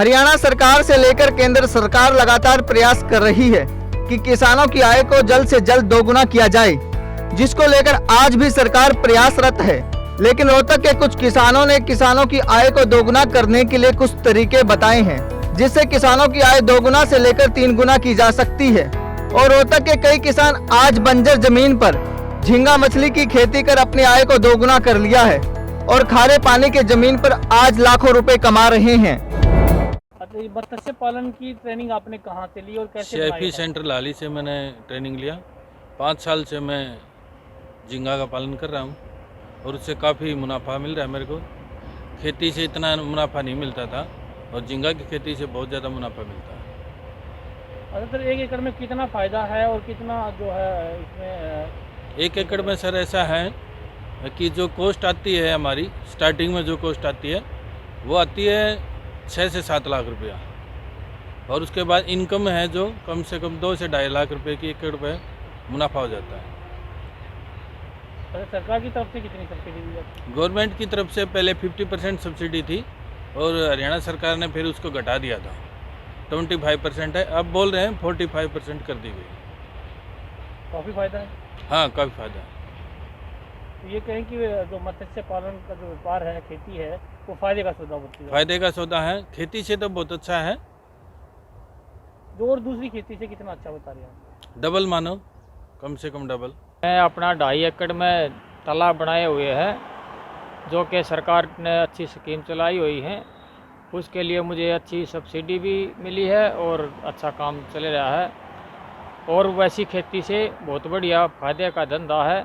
हरियाणा सरकार से लेकर केंद्र सरकार लगातार प्रयास कर रही है कि किसानों की आय को जल्द से जल्द दोगुना किया जाए, जिसको लेकर आज भी सरकार प्रयासरत है। लेकिन रोहतक के कुछ किसानों ने किसानों की आय को दोगुना करने के लिए कुछ तरीके बताए हैं, जिससे किसानों की आय दोगुना से लेकर 3 गुना की जा सकती है। और रोहतक के कई किसान आज बंजर जमीन पर झींगा मछली की खेती कर अपनी आय को दोगुना कर लिया है और खारे पानी के जमीन पर आज लाखों रुपए कमा रहे हैं। मत्स्य पालन की ट्रेनिंग आपने कहाँ से ली और कैसे? शेफी सेंटर लाली से मैंने ट्रेनिंग लिया। 5 साल से मैं झींगा का पालन कर रहा हूँ और उससे काफ़ी मुनाफा मिल रहा है मेरे को। खेती से इतना मुनाफा नहीं मिलता था और झींगा की खेती से बहुत ज़्यादा मुनाफा मिलता है। अच्छा सर, 1 एकड़ में कितना फ़ायदा है और कितना जो है इसमें? 1 एकड़ में सर ऐसा है कि जो कॉस्ट आती है हमारी स्टार्टिंग में, जो कॉस्ट आती है वो आती है 6 से 7 लाख रुपया, और उसके बाद इनकम है जो कम से कम 2 से 2.5 लाख रुपए की एकड़ पे मुनाफा हो जाता है। अच्छा, सरकार की तरफ से कितनी सब्सिडी दी जाती है? गवर्नमेंट की तरफ से पहले 50% सब्सिडी थी और हरियाणा सरकार ने फिर उसको घटा दिया था। 25% है, अब बोल रहे हैं 45% कर दी गई। काफ़ी फ़ायदा है। हाँ, काफ़ी फ़ायदा है। तो ये कहें कि जो मत्स्य पालन का जो व्यापार है, खेती है, वो फ़ायदे का सौदा होती है। फ़ायदे का सौदा है, खेती से तो बहुत अच्छा है। जो और दूसरी खेती से कितना अच्छा बता रहे हैं? डबल मानो, कम से कम डबल। मैं अपना 2.5 एकड़ में तालाब बनाए हुए हैं, जो कि सरकार ने अच्छी स्कीम चलाई हुई है। उसके लिए मुझे अच्छी सब्सिडी भी मिली है और अच्छा काम चल रहा है। और वैसी खेती से बहुत बढ़िया फायदे का धंधा है।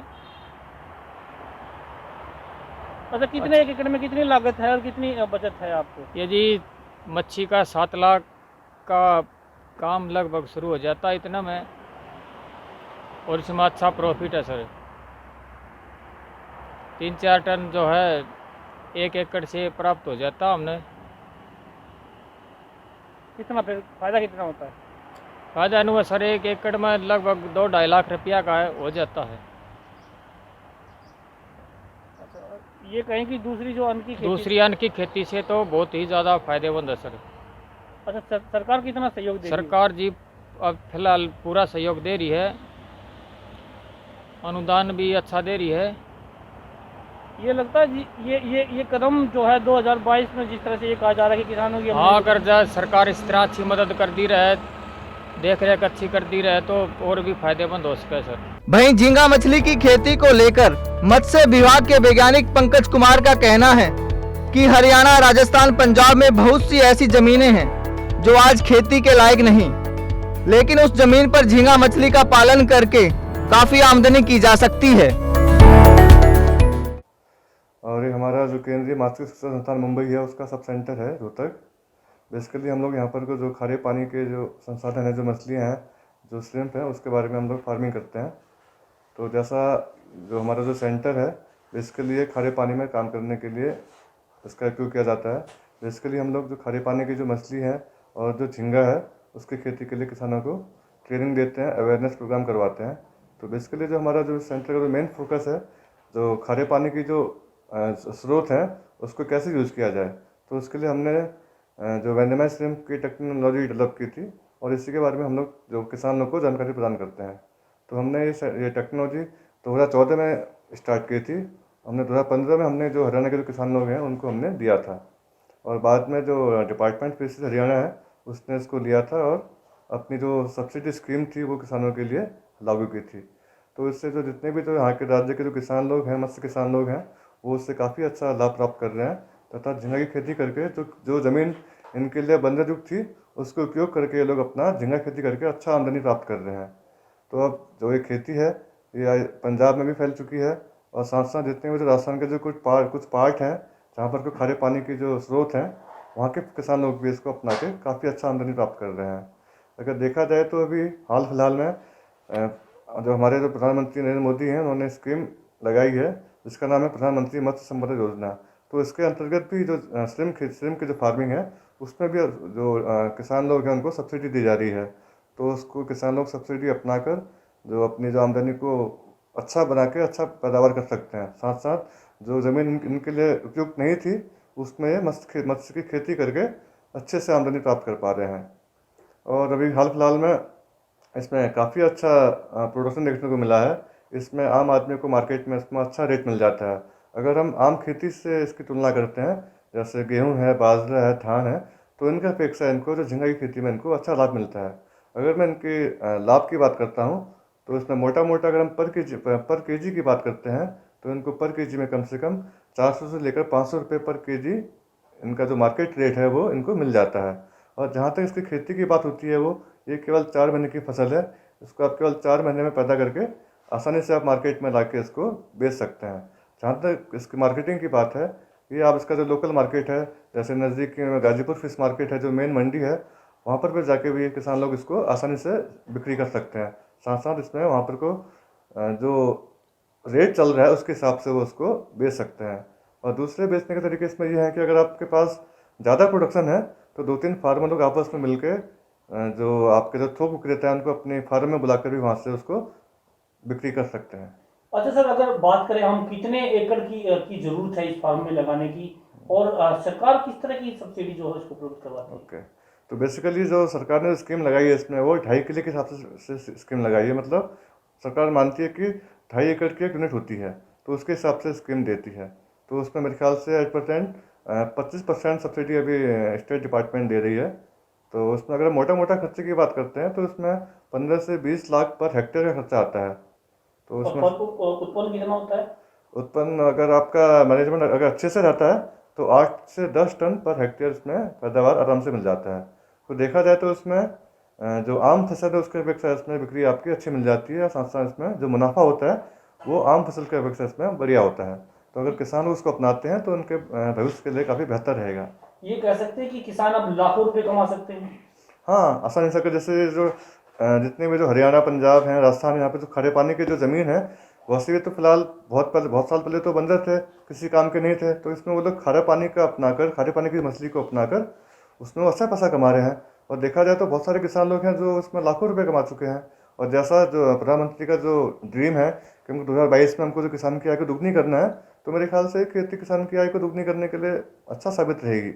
अच्छा, कितने 1 एकड़ में कितनी लागत है और कितनी बचत है आपको? ये जी मच्छी का 7 लाख का काम लगभग शुरू हो जाता है इतना में, और इसमें अच्छा प्रॉफिट है सर। 3-4 टन जो है 1 एकड़ से प्राप्त हो जाता हमने। कितना फिर फ़ायदा कितना होता है? फायदा अनुसार सर 1 एकड़ में लगभग 2-2.5 लाख रुपया का हो जाता है। अच्छा, ये कहें कि दूसरी जो अन्न की खेती, दूसरी अन्न की खेती से तो बहुत ही ज़्यादा फायदेमंद है सर। अच्छा, सरकार कितना सहयोग दे रही है? सरकार जी अब फिलहाल पूरा सहयोग दे रही है, अनुदान भी अच्छा दे रही है। ये लगता है जी, ये कदम जो है 2022 में जिस तरह से ये कहा जा रहा है कि किसानों की हाँ, अगर सरकार इस तरह अच्छी मदद कर दी रहे, देख रेख अच्छी कर दी रहे, तो और भी फायदेमंद हो सके सर। वहीं झींगा मछली की खेती को लेकर मत्स्य विभाग के वैज्ञानिक पंकज कुमार का कहना है कि हरियाणा, राजस्थान, पंजाब में बहुत सी ऐसी जमीनें हैं जो आज खेती के लायक नहीं, लेकिन उस जमीन पर झींगा मछली का पालन करके काफी आमदनी की जा सकती है। और ये हमारा जो केंद्रीय मातृ शिक्षा संस्थान मुंबई है, उसका सब सेंटर है रोहतक। बेसिकली हम लोग यहाँ पर को जो खारे पानी के जो संसाधन है, जो मछलियाँ हैं, जो श्रिम्प हैं, उसके बारे में हम लोग फार्मिंग करते हैं। तो जैसा जो हमारा जो सेंटर है, बेसिकली ये खारे पानी में काम करने के लिए इसका उपयोग किया जाता है। बेसिकली हम लोग जो खारे पानी की जो मछली है और जो झींगा है, उसकी खेती के लिए किसानों को ट्रेनिंग देते हैं, अवेयरनेस प्रोग्राम करवाते हैं। तो बेसिकली जो हमारा जो सेंटर का जो मेन फोकस है, जो खारे पानी की जो स्रोत है, उसको कैसे यूज़ किया जाए, तो उसके लिए हमने जो वेनेमाइज श्रिम्प की टेक्नोलॉजी डेवलप की थी और इसी के बारे में हम लोग जो किसानों को जानकारी प्रदान करते हैं। तो हमने ये टेक्नोलॉजी 2014 में स्टार्ट की थी। हमने 2015 में हमने जो हरियाणा के जो किसान लोग हैं उनको हमने दिया था, और बाद में जो डिपार्टमेंट फिशरीज हरियाणा है उसने इसको लिया था और अपनी जो सब्सिडी स्कीम थी वो किसानों के लिए लागू की थी। तो इससे जो जितने भी जो यहाँ के राज्य के जो किसान लोग हैं, मत्स्य किसान लोग हैं, वो उससे काफ़ी अच्छा लाभ प्राप्त कर रहे हैं, तथा झींगा की खेती करके जो ज़मीन इनके लिए बंजर थी उसको उपयोग करके ये लोग अपना झींगा खेती करके अच्छा आमदनी प्राप्त कर रहे हैं। तो अब जो ये खेती है ये पंजाब में भी फैल चुकी है, और साथ साथ जितने भी जो राजस्थान के जो कुछ पार्ट हैं जहाँ पर खारे पानी की जो स्रोत हैं, वहाँ के किसान लोग भी इसको अपना के काफ़ी अच्छा आमदनी प्राप्त कर रहे हैं। अगर देखा जाए तो अभी हाल फिलहाल में जो हमारे जो प्रधानमंत्री नरेंद्र मोदी हैं, उन्होंने स्कीम लगाई है जिसका नाम है प्रधानमंत्री मत्स्य संपदा योजना। तो इसके अंतर्गत भी जो श्रिम्प की जो फार्मिंग है, उसमें भी जो किसान लोग हैं उनको सब्सिडी दी जा रही है। तो उसको किसान लोग सब्सिडी अपनाकर जो अपनी जो आमदनी को अच्छा बना के अच्छा पैदावार कर सकते हैं। साथ साथ जो ज़मीन इनके लिए उपयुक्त नहीं थी, उसमें मत्स्य की खेती करके अच्छे से आमदनी प्राप्त कर पा रहे हैं। और अभी हाल फिलहाल में इसमें काफ़ी अच्छा प्रोडक्शन देखने को मिला है। इसमें आम आदमी को मार्केट में इसमें अच्छा रेट मिल जाता है। अगर हम आम खेती से इसकी तुलना करते हैं, जैसे गेहूं है, बाजरा है, धान है, तो इनके अपेक्षा इनको जो झींगा की खेती में इनको अच्छा लाभ मिलता है। अगर मैं इनके लाभ की बात करता हूं तो इसमें मोटा मोटा अगर हम पर केजी की बात करते हैं तो इनको पर केजी में कम से कम 400 से लेकर 500 रुपये पर केजी इनका जो मार्केट रेट है वो इनको मिल जाता है। और जहाँ तक इसकी खेती की बात होती है, वो ये केवल 4 महीने की फसल है। इसको आप केवल 4 महीने में पैदा करके आसानी से आप मार्केट में लाके इसको बेच सकते हैं। जहाँ तक इसकी मार्केटिंग की बात है, ये आप इसका जो लोकल मार्केट है, जैसे नज़दीक में गाजीपुर फिश मार्केट है जो मेन मंडी है, वहाँ पर भी जाके भी किसान लोग इसको आसानी से बिक्री कर सकते हैं। साथ साथ इसमें वहाँ पर को जो रेट चल रहा है उसके हिसाब से वो उसको बेच सकते हैं। और दूसरे बेचने के तरीके इसमें ये है कि अगर आपके पास ज़्यादा प्रोडक्शन है तो 2-3 फार्मर लोग आपस में मिलके जो आपके जो थोक विक्रेता है उनको अपने फार्म में बुलाकर भी वहाँ से उसको बिक्री कर सकते हैं। अच्छा सर, अगर बात करें हम कितने एकड़ की जरूरत है इस फार्म में लगाने की, और सरकार किस तरह की सब्सिडी जो है इसको उपलब्ध करवाती है? ओके, तो बेसिकली जो सरकार ने स्कीम लगाई है इसमें वो 2.5 किले के हिसाब से स्कीम लगाई है। मतलब सरकार मानती है कि 2.5 एकड़ की एक यूनिट होती है तो उसके हिसाब से स्कीम देती है। तो उसमें मेरे ख्याल से 25% सब्सिडी अभी स्टेट डिपार्टमेंट दे रही है। तो उसमें अगर मोटा मोटा खर्चे की बात करते हैं तो इसमें 15 से 20 लाख पर हेक्टेयर का खर्चा आता है। तो उसमें उत्पन्न कितना होता है? उत्पन्न अगर आपका मैनेजमेंट अगर अच्छे से रहता है तो 8 से 10 टन पर हेक्टेयर इसमें पैदावार आराम से मिल जाता है। तो देखा जाए तो इसमें जो आम फसल है उसके अपेक्षा इसमें बिक्री आपकी अच्छी मिल जाती है। साथ साथ इसमें जो मुनाफा होता है वो आम फसल के अपेक्षा इसमें बढ़िया होता है। तो अगर किसान उसको अपनाते हैं तो उनके भविष्य के लिए काफ़ी बेहतर रहेगा। ये कह सकते हैं कि किसान अब लाखों रुपए कमा सकते हैं? हाँ, आसानी से। जैसे जो जितने भी जो हरियाणा, पंजाब हैं, राजस्थान, यहाँ पे जो खारे पानी की जो ज़मीन है वैसे भी तो फिलहाल बहुत साल पहले तो बंजर थे, किसी काम के नहीं थे। तो इसमें वो लोग खारे पानी का अपनाकर, खारे पानी की मछली को अपनाकर उसमें वो अच्छा पैसा कमा रहे हैं। और देखा जाए तो बहुत सारे किसान लोग हैं जो उसमें लाखों रुपए कमा चुके हैं। और जैसा जो प्रधानमंत्री का जो ड्रीम है कि हमको 2022 में हमको जो किसान की आय को दुगनी करना है, तो मेरे ख्याल से खेती किसान की आय को दुगनी करने के लिए अच्छा साबित रहेगी।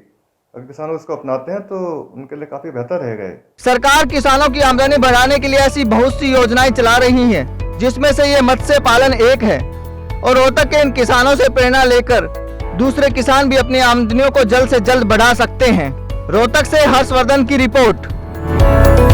अगर किसान उसको अपनाते हैं तो उनके लिए काफ़ी बेहतर रहेगा। सरकार किसानों की आमदनी बढ़ाने के लिए ऐसी बहुत सी योजनाएं चला रही हैं, जिसमें से ये मत्स्य पालन एक है। और रोहतक के इन किसानों से प्रेरणा लेकर दूसरे किसान भी अपनी आमदनियों को जल्द से जल्द बढ़ा सकते हैं। रोहतक से हर्षवर्धन की रिपोर्ट।